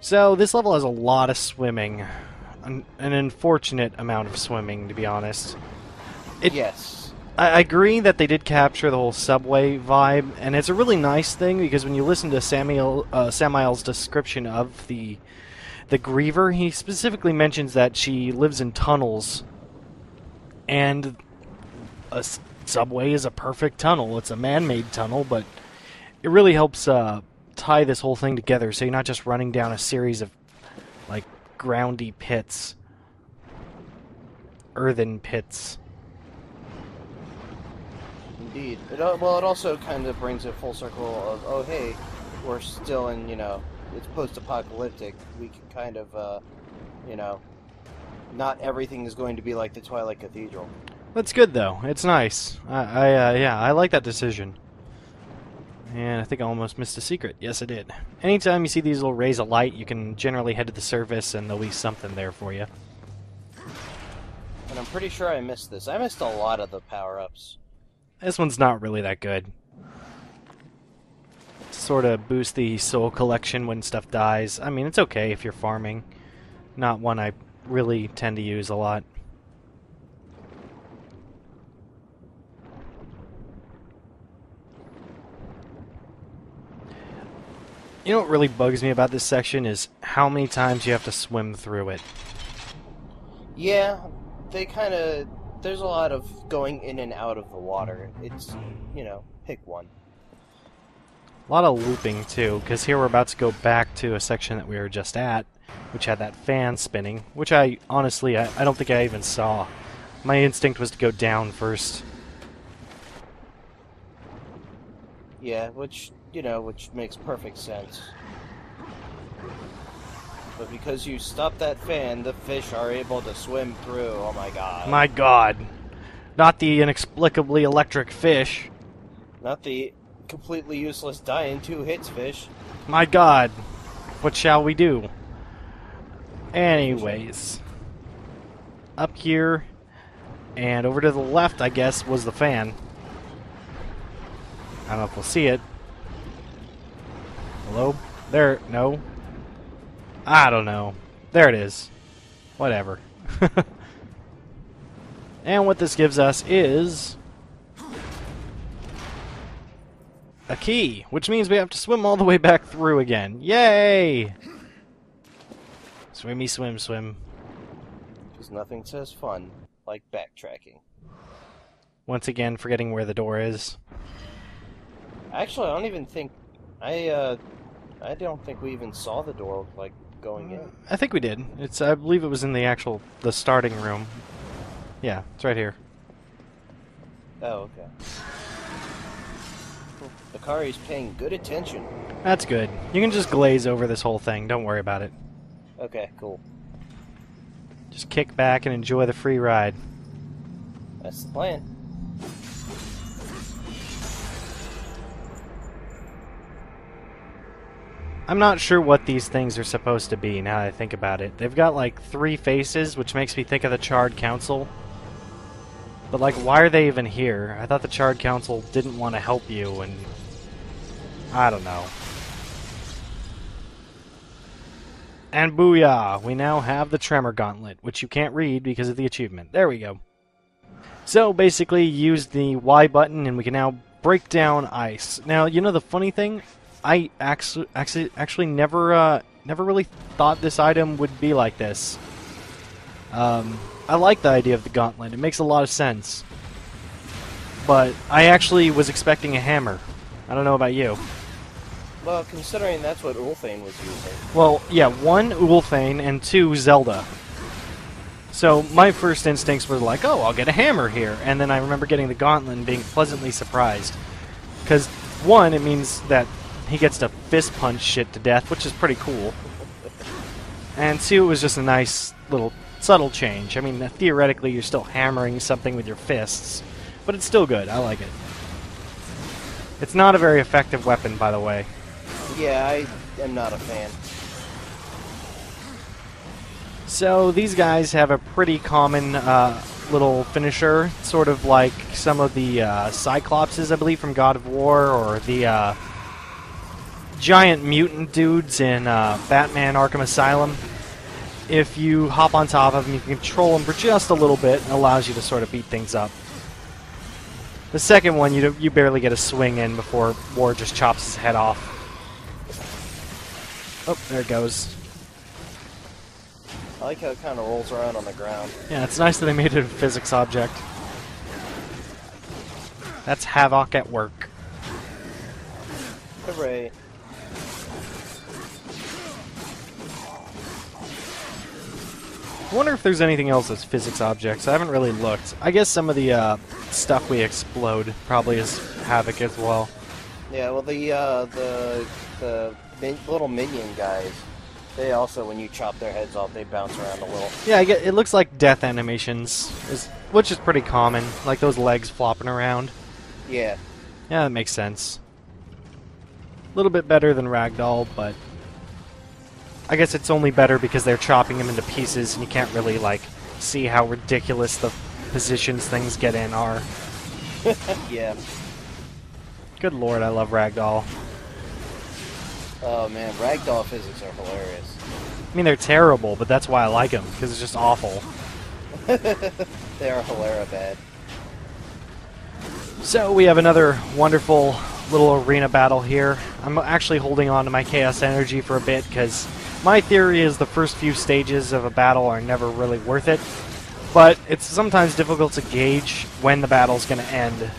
So this level has a lot of swimming. An unfortunate amount of swimming, to be honest. Yes. I agree that they did capture the whole subway vibe, and it's a really nice thing because when you listen to Samael's description of the Griever, he specifically mentions that she lives in tunnels, and a subway is a perfect tunnel. It's a man-made tunnel, but it really helps tie this whole thing together, so you're not just running down a series of, like, groundy pits. Earthen pits. Indeed. Well, it also kind of brings it full circle of, oh, hey, we're still in, it's post-apocalyptic. We can kind of, not everything is going to be like the Twilight Cathedral. That's good, though. It's nice. Yeah, I like that decision. And I think I almost missed a secret. Yes, I did. Anytime you see these little rays of light, you can generally head to the surface, and there'll be something there for you. And I'm pretty sure I missed this. I missed a lot of the power-ups. This one's not really that good. Sort of boost the soul collection when stuff dies. I mean, it's okay if you're farming. Not one I really tend to use a lot. You know what really bugs me about this section is how many times you have to swim through it. Yeah, they kind of... There's a lot of going in and out of the water. It's, pick one. A lot of looping, too, because here we're about to go back to a section that we were just at, which had that fan spinning, which honestly, I don't think I even saw. My instinct was to go down first. Yeah, which makes perfect sense. But because you stop that fan, the fish are able to swim through. Oh my god. My god. Not the inexplicably electric fish. Not the completely useless die in 2 hits fish. My god. What shall we do? Anyways. Up here, and over to the left, I guess, was the fan. I don't know if we'll see it. Hello? There, no. I don't know. There it is. Whatever. And what this gives us is a key, which means we have to swim all the way back through again. Yay! Swimmy, swim, swim. Because nothing says fun like backtracking. Once again, forgetting where the door is. Actually, I don't even think... I don't think we even saw the door, like, going in. I think we did. I believe it was in the starting room. Yeah, it's right here. Oh, okay. Akari's paying good attention. That's good. You can just glaze over this whole thing. Don't worry about it. Okay, cool. Just kick back and enjoy the free ride. That's the plan. I'm not sure what these things are supposed to be now that I think about it. They've got like 3 faces, which makes me think of the Charred Council. But like, why are they even here? I thought the Charred Council didn't want to help you, and I don't know. And booyah! We now have the Tremor Gauntlet, which you can't read because of the achievement. There we go. So basically, use the Y button, and we can now break down ice. Now, you know the funny thing? I actually never really thought this item would be like this. I like the idea of the gauntlet. It makes a lot of sense. But I actually was expecting a hammer. I don't know about you. Well, considering that's what Ulthane was using. Well, yeah, 1, Ulthane, and 2, Zelda. So my first instincts were like, oh, I'll get a hammer here. And then I remember getting the gauntlet and being pleasantly surprised. Because, 1, it means that he gets to fist punch shit to death, which is pretty cool. And 2, it was just a nice little subtle change. I mean, theoretically, you're still hammering something with your fists, but it's still good. I like it. It's not a very effective weapon, by the way. Yeah, I am not a fan. So these guys have a pretty common little finisher, sort of like some of the Cyclopses, I believe, from God of War, or the giant mutant dudes in Batman Arkham Asylum. If you hop on top of them, you can control them for just a little bit, and it allows you to sort of beat things up. The second one, you barely get a swing in before Ward just chops his head off. Oh, there it goes. I like how it kind of rolls around on the ground. Yeah, it's nice that they made it a physics object. That's Havoc at work. Hooray. I wonder if there's anything else that's physics objects. I haven't really looked. I guess some of the stuff we explode probably is Havoc as well. Yeah, well, the little minion guys, they also, when you chop their heads off, they bounce around a little. Yeah, it looks like death animations, which is pretty common. Like those legs flopping around. Yeah. Yeah, that makes sense. A little bit better than Ragdoll, but I guess it's only better because they're chopping them into pieces and you can't really, like, see how ridiculous the positions things get in are. Yeah. Good lord, I love Ragdoll. Oh man, Ragdoll physics are hilarious. I mean, they're terrible, but that's why I like them, because it's just awful. They are hilarious bad. So we have another wonderful little arena battle here. I'm actually holding on to my Chaos Energy for a bit, because my theory is the first few stages of a battle are never really worth it, but it's sometimes difficult to gauge when the battle's going to end.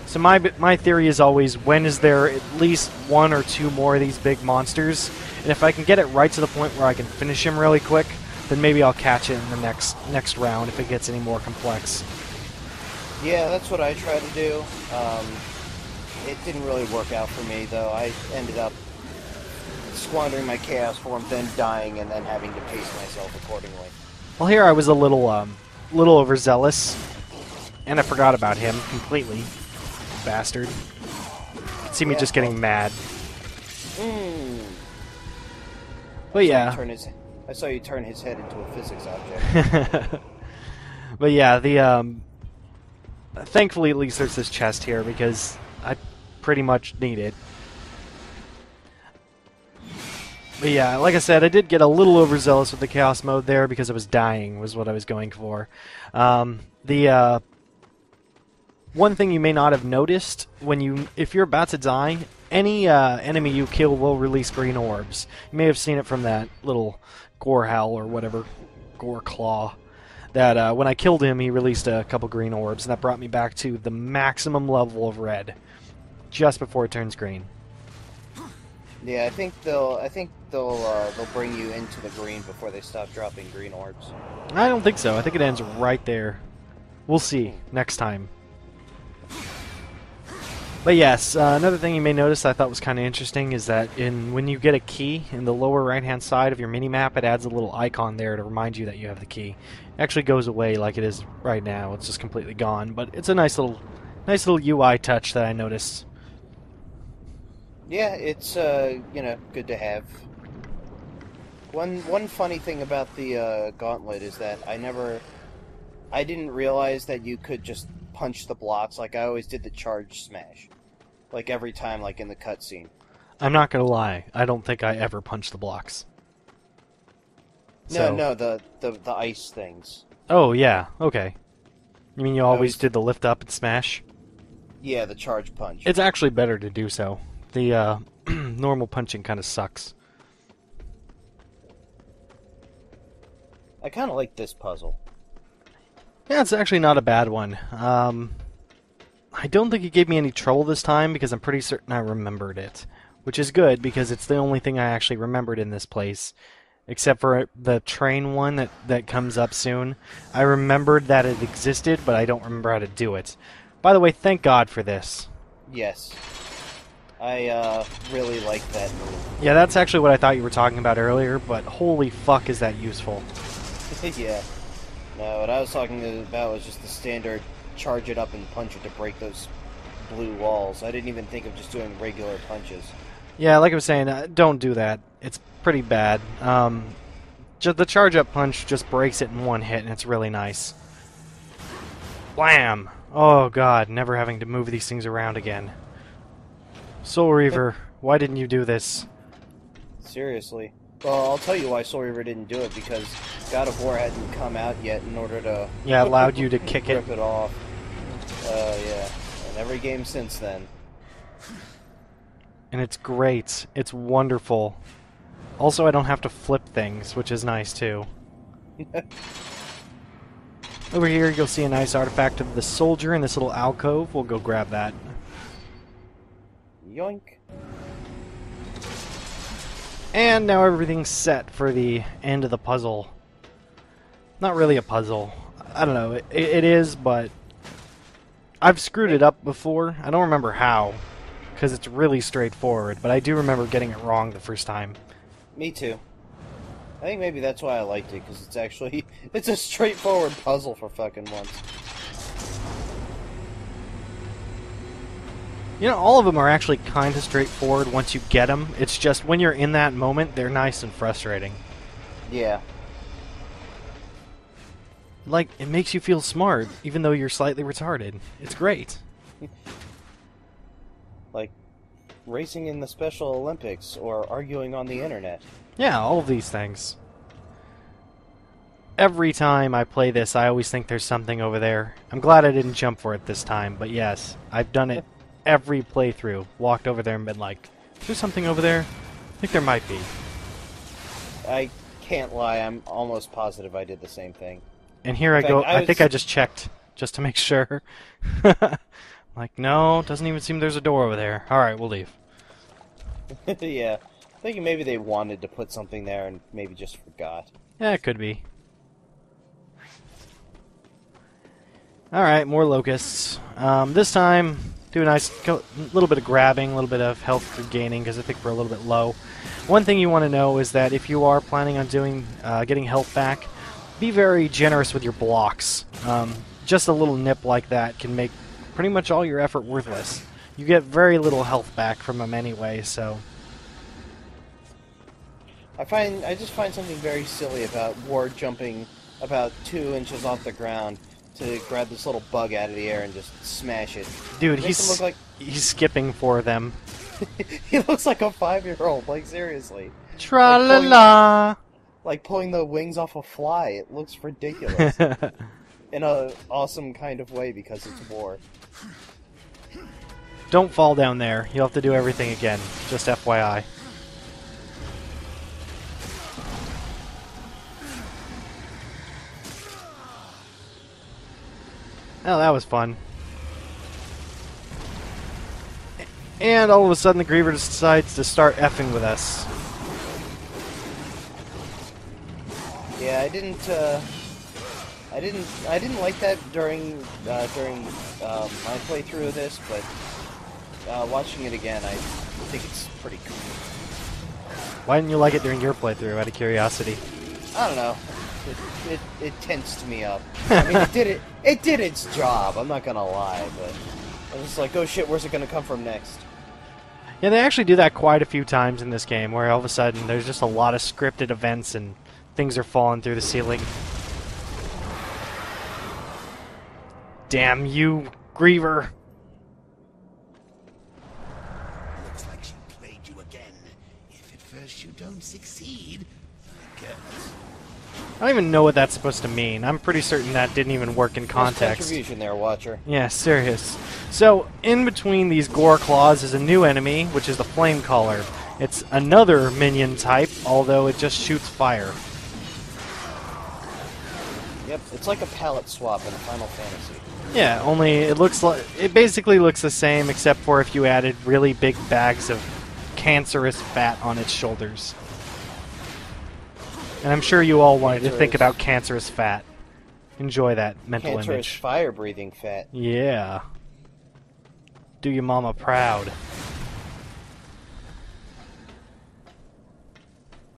So my theory is always, when is there at least one or two more of these big monsters, and if I can get it right to the point where I can finish him really quick, then maybe I'll catch it in the next round if it gets any more complex. Yeah, that's what I tried to do. It didn't really work out for me, though. I ended up squandering my chaos form, then dying, and then having to pace myself accordingly. Well, here I was a little overzealous, and I forgot about him completely. Bastard. You can see me just getting mad. But yeah. I saw you turn his head into a physics object. But yeah, thankfully at least there's this chest here, because I pretty much need it. But yeah, like I said, I did get a little overzealous with the chaos mode there because I was dying, was what I was going for. One thing you may not have noticed, if you're about to die, any enemy you kill will release green orbs. You may have seen it from that little Gorehowl or whatever, Goreclaw. That when I killed him, he released a couple green orbs, and that brought me back to the maximum level of red, just before it turns green. Yeah, I think they'll bring you into the green before they stop dropping green orbs. I don't think so. I think it ends right there. We'll see next time. But yes, another thing you may notice I thought was kind of interesting is that when you get a key in the lower right-hand side of your mini-map, it adds a little icon there to remind you that you have the key. It actually goes away like it is right now. It's just completely gone, but it's a nice little UI touch that I noticed. Yeah, it's good to have. One funny thing about the gauntlet is that I didn't realize that you could just punch the blocks. Like I always did the charge smash, like every time, like in the cutscene. I'm not gonna lie, I don't think I ever punched the blocks. No, the ice things. Oh yeah, okay. You mean you always did the lift up and smash? Yeah, the charge punch. It's actually better to do so. The normal punching kind of sucks. I kind of like this puzzle. Yeah, it's actually not a bad one. I don't think it gave me any trouble this time because I'm pretty certain I remembered it. Which is good because it's the only thing I actually remembered in this place. Except for the train one that comes up soon. I remembered that it existed, but I don't remember how to do it. By the way, thank God for this. Yes. I really like that move. Yeah, that's actually what I thought you were talking about earlier, but holy fuck is that useful. Yeah. No, what I was talking about was just the standard charge it up and punch it to break those blue walls. I didn't even think of just doing regular punches. Yeah, like I was saying, don't do that. It's pretty bad. Just the charge up punch just breaks it in one hit, and it's really nice. Wham! Oh god, never having to move these things around again. Soul Reaver, Why didn't you do this? Seriously. Well, I'll tell you why Soul Reaver didn't do it, because God of War hadn't come out yet in order to... Yeah, allowed you to kick it. Rip it off. Yeah. And every game since then. And it's great. It's wonderful. Also, I don't have to flip things, which is nice, too. Over here, you'll see a nice artifact of the soldier in this little alcove. We'll go grab that. Yoink. And now everything's set for the end of the puzzle. Not really a puzzle. I don't know. It is, but I've screwed it up before. I don't remember how, because it's really straightforward, but I do remember getting it wrong the first time. Me too. I think maybe that's why I liked it, because it's actually... It's a straightforward puzzle for fucking once. You know, all of them are actually kind of straightforward once you get them. It's just when you're in that moment, they're nice and frustrating. Yeah. Like, it makes you feel smart, even though you're slightly retarded. It's great. Like racing in the Special Olympics, or arguing on the internet. Yeah, all of these things. Every time I play this, I always think there's something over there. I'm glad I didn't jump for it this time, but yes, I've done it every playthrough. Walked over there and been like, is there something over there? I think there might be. I can't lie, I'm almost positive I did the same thing. And here I go, I think I just checked, just to make sure. Like, no, doesn't even seem there's a door over there. Alright, we'll leave. Yeah, thinking maybe they wanted to put something there and maybe just forgot. Yeah, it could be. Alright, more locusts. This time, do a nice little bit of grabbing, a little bit of health regaining, because I think we're a little bit low. One thing you want to know is that if you are planning on doing getting health back, be very generous with your blocks. Just a little nip like that can make pretty much all your effort worthless. You get very little health back from them anyway, so... I just find something very silly about Ward jumping about 2 inches off the ground to grab this little bug out of the air and just smash it. Dude, he's skipping for them. He looks like a 5-year-old, like seriously. Tra-la-la! Like pulling the wings off a fly. It looks ridiculous. In a awesome kind of way, because it's war. Don't fall down there. You'll have to do everything again. Just FYI. Oh, that was fun. And all of a sudden the Griever decides to start effing with us. Yeah, I didn't like that during my playthrough of this, but watching it again, I think it's pretty cool. Why didn't you like it during your playthrough, out of curiosity? I don't know. It tensed me up. I mean, it did its job, I'm not gonna lie, but I was like, oh shit, where's it gonna come from next? Yeah, they actually do that quite a few times in this game, where all of a sudden there's just a lot of scripted events and things are falling through the ceiling. Damn you, Griever! Looks like she played you again. If at first you don't succeed, I guess. I don't even know what that's supposed to mean. I'm pretty certain that didn't even work in context. Contribution there, Watcher. Yeah, serious. So, in between these Gore Claws is a new enemy, which is the Flame Caller. It's another minion type, although it just shoots fire. Yep, it's like a palette swap in Final Fantasy. Yeah, only it basically looks the same, except for if you added really big bags of cancerous fat on its shoulders. And I'm sure you all wanted to think about cancerous fat. Enjoy that mental Cancerous image. fire-breathing fat. Yeah. Do your mama proud.